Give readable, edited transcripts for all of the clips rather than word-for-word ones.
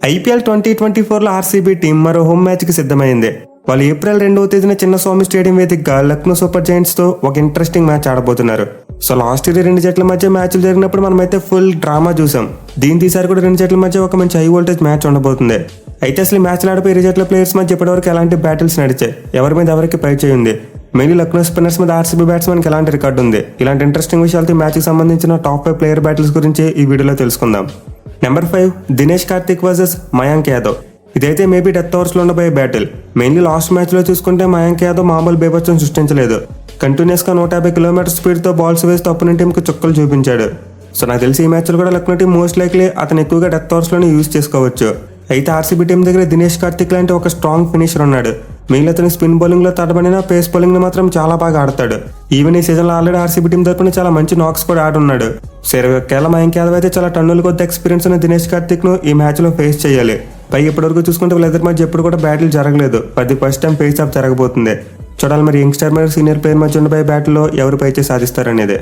IPL 2024లో RCB team మరో home మ్యాచ్కి సిద్ధమైంది. వాళ్ళు ఏప్రిల్ 2వ తేదీన చిన్నస్వామి స్టేడియం వేదికగా లక్నో సూపర్ జైంట్స్ తో ఒక ఇంట్రెస్టింగ్ మ్యాచ్ ఆడబోతున్నారు. సో లాస్ట్ ఇయర్ రెండు జట్ల మధ్య మ్యాచ్లు జరిగినప్పుడు మనమైతే ఫుల్ డ్రామా చూసాం. దీని ఈసారి కూడా రెండు జట్ల మధ్య ఒక మంచి హై వోల్టేజ్ మ్యాచ్ ఉండబోతుంది. అయితే అసలు మ్యాచ్లు ఆడిపోయి ఇరు జట్ల ప్లేయర్స్ మధ్య ఇప్పటివరకు ఎలాంటి బ్యాటిల్స్ నడిచాయి, ఎవరి మీద ఎవరికి పై చేయి ఉంది, మెయిన్లీ లక్నో స్పిన్నర్స్ మీద ఆర్సీబీ బ్యాట్స్మెన్కి ఎలాంటి రికార్డు ఉంది, ఇలాంటి ఇంట్రెస్టింగ్ విషయాలతో ఈ మ్యాచ్కి సంబంధించిన టాప్ 5 ప్లేయర్ బ్యాటిల్స్ గురించి ఈ వీడియోలో తెలుసుకుందాం. Number 5 Dinesh Karthik versus Mayank Yadav. ఇదైతే మేబీ డెత్ ఓవర్స్ లో ఉండబోయే బ్యాటిల్. మెయిన్లీ లాస్ట్ మ్యాచ్ లో చూసుకుంటే మయాంక్ యాదవ్ మామూలు బేబత్సం సృష్టించలేదు. కంటిన్యూస్ గా 150 కిలోమీటర్ స్పీడ్ తో బాల్స్ వేస్తూ అపోనెంట్ టీమ్ కి చుక్కలు చూపించాడు. సో నాకు తెలిసి ఈ మ్యాచ్ లో కూడా లక్నో టీం మోస్ట్ లైక్లీ అతను ఎక్కువగా డెత్ ఓవర్స్ లోనే యూజ్ చేసుకోవచ్చు. అయితే ఆర్సీబీ టీం దగ్గర దినేష్ కార్తిక్ లాంటి ఒక స్ట్రాంగ్ ఫినిషర్ ఉన్నాడు. మిగిలిన అతని స్పిన్ బౌలింగ్ లో తడబడిన పేస్ బౌలింగ్ ని మాత్రం చాలా బాగా ఆడతాడు. ఈవెన్ ఈ సీజన్ లో ఆల్రెడీ ఆర్సీబీ టీం తరపున చాలా మంచి నాక్స్ కూడా ఆడున్నాడు. 21 మయాంక్ యాదవ్ అయితే చాలా టన్నుల కొద్ది ఎక్స్పీరియన్స్ ఉన్న దినేష్ కార్తిక్ ను ఈ మ్యాచ్ లో ఫేస్ చేయాలి. పైగా ఇప్పటివరకు చూసుకుంటే వీళ్ళిద్దరి మధ్య ఎప్పుడు కూడా బ్యాటిల్ జరగలేదు. అది ఫస్ట్ టైం ఫేస్ ఆఫ్ జరగబోతుంది. చూడాలి మరి యంగ్స్టర్ మరియు సీనియర్ ప్లేయర్ మధ్య ఉండబోయే బ్యాటిల్ లో ఎవరు పైచే సాధిస్తారనేది.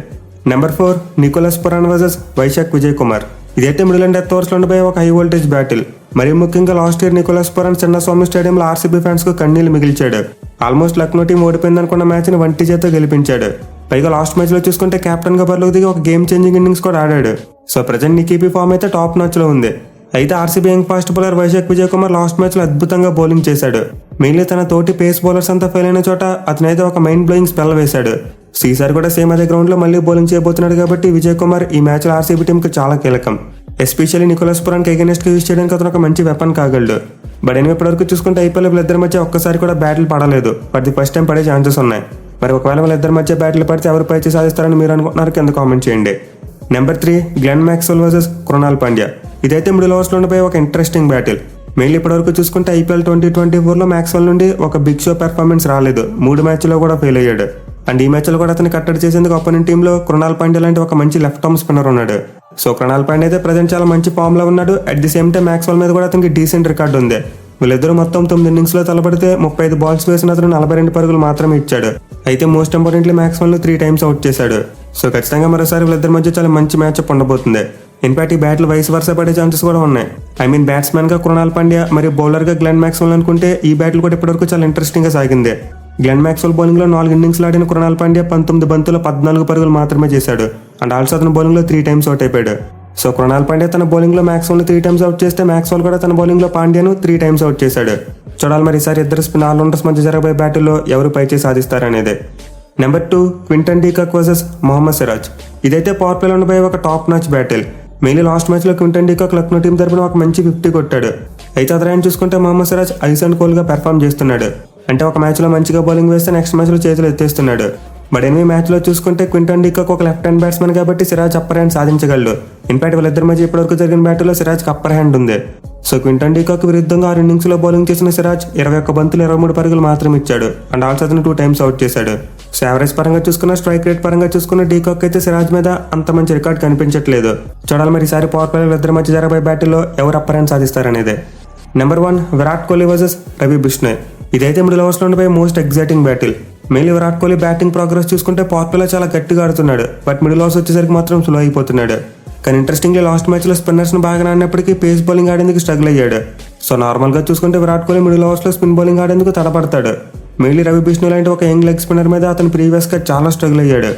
Number 4 Nicholas Pooran versus Vyshak Vijay Kumar. ఇదైతే మిడిల్ అండ్ డెత్ ఓవర్స్ లో ఉండబోయే ఒక హై వోల్టేజ్ బ్యాటిల్. మరి ముఖ్యంగా last year Nicholas Pooran Chinnaswamy స్టేడియంలో ఆర్సీబీ ఫ్యాన్స్ కు కన్నీళ్లు మిగిల్చాడు. ఆల్మోస్ట్ లక్నో టీం ఓడిపోయిందనుకున్న మ్యాచ్ ని వంటి చేత గెలిపించాడు. పైగా లాస్ట్ మ్యాచ్ లో చూసుకుంటే కెప్టెన్ గా బరిలోకి దిగి ఒక గేమ్ చేంజింగ్ ఇన్నింగ్స్ కూడా ఆడాడు. సో ప్రజెంట్ నికీపీ ఫామ్ అయితే టాప్ నాచ్ లో ఉంది. అయితే RCB young fast bowler Vaishakh Vijay Kumar last match లో అద్భుతంగా బౌలింగ్ చేశాడు. మెయిన్లీ తన తోటి పేస్ బౌలర్స్ అంతా ఫెయిల్ అయిన చోట అతనైతే ఒక మైండ్ బ్లోయింగ్ స్పెల్ వేశాడు. ఈసారి కూడా సేమ్ అదే గ్రౌండ్ లో మళ్ళీ బౌలింగ్ చేయబోతున్నాడు కాబట్టి విజయ్ కుమార్ ఈ మ్యాచ్ లో ఆర్సీబీ టీం కి చాలా కీలకం. ఎస్పెషల్లీ నికోలస్ పురాన్ కి అగైనెస్ట్ గా యూజ్ చేయడానికి అతను ఒక మంచి వెపన్ కాగలడు. బట్ ఎనిమిది ఇప్పటివరకు చూసుకుంటే ఐపీఎల్ వీళ్ళిద్దరి మధ్య ఒక్కసారి కూడా బ్యాటిల్ పడలేదు. బట్ ది ఫస్ట్ టైం పడే ఛాన్సెస్ ఉన్నాయి. మరి ఒకవేళ వీళ్ళిద్దరి మధ్య బ్యాటిల్ పడితే ఎవరు పైచి సాధిస్తారని మీరు అనుకుంటున్నారు కింద కామెంట్ చేయండి. Number 3 Glenn Maxwell versus Krunal Pandya. ఇదైతే మిడిల్ ఓవర్స్ లో ఉండిపోయే ఒక ఇంట్రెస్టింగ్ బ్యాటిల్. మెయిన్లీ ఇప్పటివరకు చూసుకుంటే ఐపీఎల్ 2024లో మ్యాక్స్వెల్ నుండి ఒక బిగ్ షో పెర్ఫార్మెన్స్ రాలేదు. 3 మ్యాచ్లో కూడా ఫెయిల్ అయ్యాడు. అండ్ ఈ మ్యాచ్ లో కూడా అతన్ని కట్టడి చేసేందుకు అపోనెంట్ టీమ్ లో కృణాల్ పాండ్యా లాంటి ఒక మంచి లెఫ్ట్ ఆర్మ్ స్పిన్నర్ ఉన్నాడు. సో కృణాల్ పాండ్యా అయితే ప్రజెంట్ చాలా మంచి ఫామ్ లో ఉన్నాడు. At the same time Maxwell మీద కూడా అతనికి డీసెంట్ రికార్డు ఉంది. వీళ్ళిద్దరూ మొత్తం 9 ఇన్నింగ్స్ లో తలపడితే 35 బాల్స్ వేసిన అతను 42 పరుగులు మాత్రమే ఇచ్చాడు. అయితే మోస్ట్ ఇంపార్టెంట్లీ మ్యాక్స్వెల్ ను 3 టైమ్స్ అవుట్ చేశాడు. సో ఖచ్చితంగా మరోసారి వీళ్ళిద్దరి మధ్య చాలా మంచి మ్యాచ్అప్ ఉండబోతుంది. ఇన్ఫాక్ట్ ఈ బ్యాటిల్ వైస్ వర్స పడే ఛాన్సెస్ కూడా ఉన్నాయి. బ్యాట్స్మెన్ గా కృణాల్ పాండ్యా మరియు బౌలర్ గా గ్లెన్ మ్యాక్స్వెల్ అనుకుంటే ఈ బ్యాటిల్ కూడా ఇప్పటివరకు చాలా ఇంట్రెస్టింగ్ గా సాగింది. గ్లెన్ మ్యాక్స్వెల్ బౌలింగ్ లో 4 ఇన్నింగ్స్ ఆడిన కృణాల్ పాండ్యా 19 బంతుల్లో 14 పరుగులు మాత్రమే చేశాడు. అండ్ ఆల్సో అతను బౌలింగ్ లో 3 టైమ్స్ అవుట్ అయిపోయాడు. సో కృణాల్ పాండ్యా తన బౌలింగ్ లో మ్యాక్స్వెల్ ను 3 టైమ్స్ అవుట్ చేస్తే మ్యాక్స్వెల్ కూడా తన బౌలింగ్ లో పాండ్యాను 3 టైమ్స్ అవుట్ చేశాడు. చూడాలి మరి ఈసారి ఇద్దరు స్పిన్ ఆల్రౌండర్స్ మధ్య జరగబోయే బ్యాటిల్లో ఎవరు పైచే సాధిస్తారనేది. Number 2 Quinton de Kock versus Mohammed Siraj. ఇదైతే పవర్ ప్లేలో ఉండబోయే ఒక top notch battle. Mainly last match లో క్వింటన్ డీకాక్ లక్నో టీం తరపున ఒక మంచి 50 కొట్టాడు. అయితే అతను చూసుకుంటే Mohammed Siraj ice and cold గా పెర్ఫామ్ చేస్తున్నాడు. అంటే ఒక మ్యాచ్ లో మంచిగా బౌలింగ్ వేస్తే నెక్స్ట్ మ్యాచ్ లో చేతులు ఎత్తేస్తున్నాడు. బట్ ఎనిమిది మ్యాచ్ లో చూసుకుంటే క్వింటన్ డీకాక్ ఒక లెఫ్ట్ హ్యాండ్ బ్యాట్స్మెన్ కాబట్టి సిరాజ్ అప్పర్ హ్యాండ్ సాధించగలడు. ఇన్ఫాక్ట్ వీళ్ళిద్దరి మధ్య ఇప్పటివరకు జరిగిన బ్యాటిల్ లో సిరాజ్ అప్పర్ హ్యాండ్ ఉంది. సో క్వింటన్ డీకాక్ విరుద్ధంగా 6 ఇన్నింగ్స్ లో బౌలింగ్ చేసిన సిరాజ్ 21 బంతులు 23 పరుగులు మాత్రమే ఇచ్చాడు. అండ్ ఆల్సో అతను 2 టైమ్స్ అవుట్ చేశాడు. సో యావరేజ్ పరంగా చూసుకున్న, స్ట్రైక్ రేట్ పరంగా చూసుకున్న డీకాక్ అయితే సిరాజ్ మీద అంత మంచి రికార్డ్ కనిపించట్లేదు. చూడాలి మరి ఈసారి పవర్ ప్లేయర్ ఇద్దరి మధ్య జరగబోయే బ్యాటిల్లో ఎవరు అప్పర్ హ్యాండ్ సాధిస్తారనేదే. Number 1 Virat Kohli versus Ravi Bishnoi. ఇదైతే మిడిల్ ఓవర్స్ లో ఉండిపోయే most exciting battle. Mainly Virat Kohli batting progress చూసుకుంటే పవర్ ప్లేలో చాలా గట్టిగా ఆడుతున్నాడు. బట్ మిడిల్ ఓవర్స్ వచ్చేసరికి మాత్రం స్లో అయిపోతున్నాడు. కానీ ఇంట్రెస్టింగ్లీ లాస్ట్ మ్యాచ్ లో స్పిన్నర్స్ ను బాగా ఆడినప్పటికీ పేస్ బౌలింగ్ ఆడేందుకు స్ట్రగుల్ అయ్యాడు. సో నార్మల్ గా చూసుకుంటే విరాట్ కోహ్లీ మిడిల్ ఓవర్స్ లో స్పిన్ బౌలింగ్ ఆడేందుకు తడపడతాడు. మెయిన్లీ రవి బిష్ణోయ్ లాంటి ఒక యంగ్ లెగ్ స్పిన్నర్ మీద అతను ప్రీవియస్ గా చాలా స్ట్రగుల్ అయ్యాడు.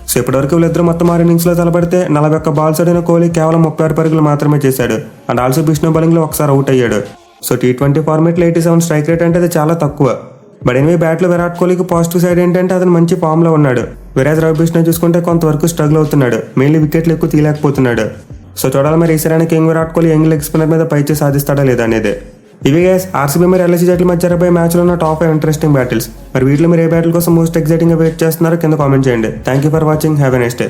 సో ఇప్పటివరకు వీళ్ళిద్దరు మొత్తం 6 ఇన్నింగ్స్ లో తలపడితే 41 బాల్స్ ఆడిన కోహ్లీ కేవలం 36 పరుగులు మాత్రమే చేశాడు. అండ్ ఆల్సో బిష్ణోయ్ బౌలింగ్ లో ఒకసారి అవుట్ అయ్యాడు. సో T20 ఫార్మేట్ లో 87 స్ట్రైక్ రేట్ అంటే అది చాలా తక్కువ. బట్ ఎనివే బ్యాట్ లో విరాట్ కోహ్లీకి పాజిటివ్ సైడ్ ఏంటంటే అతను మంచి ఫామ్ లో ఉన్నాడు. వేరేజ్ రవి బిష్ణోయ్ చూసుకుంటే కొంతవరకు స్ట్రగుల్ అవుతున్నాడు. మెయిన్లీ వికెట్లు ఎక్కువ తీయలేకపోతున్నాడు. సో చూడాలి మరి ఈసారి young Virat Kohli young leg spinner మీద పైచే సాధిస్తాడా లేదా అనేది. ఇవి గైస్ ఆర్సీబీ మరి ఎల్ఐసి జట్ల మధ్య జరగబోయే మ్యాచ్ లో ఉన్న టాప్ 5 ఇంట్రెస్టింగ్ బ్యాటిల్స్. మరి వీటిలో మీరు ఏ బ్యాటిల్ కోసం మోస్ట్ ఎగ్జైటింగ్ గా వెయిట్ చేస్తున్నారో కింద కామెంట్ చేయండి. Thank you for watching. Have a nice day.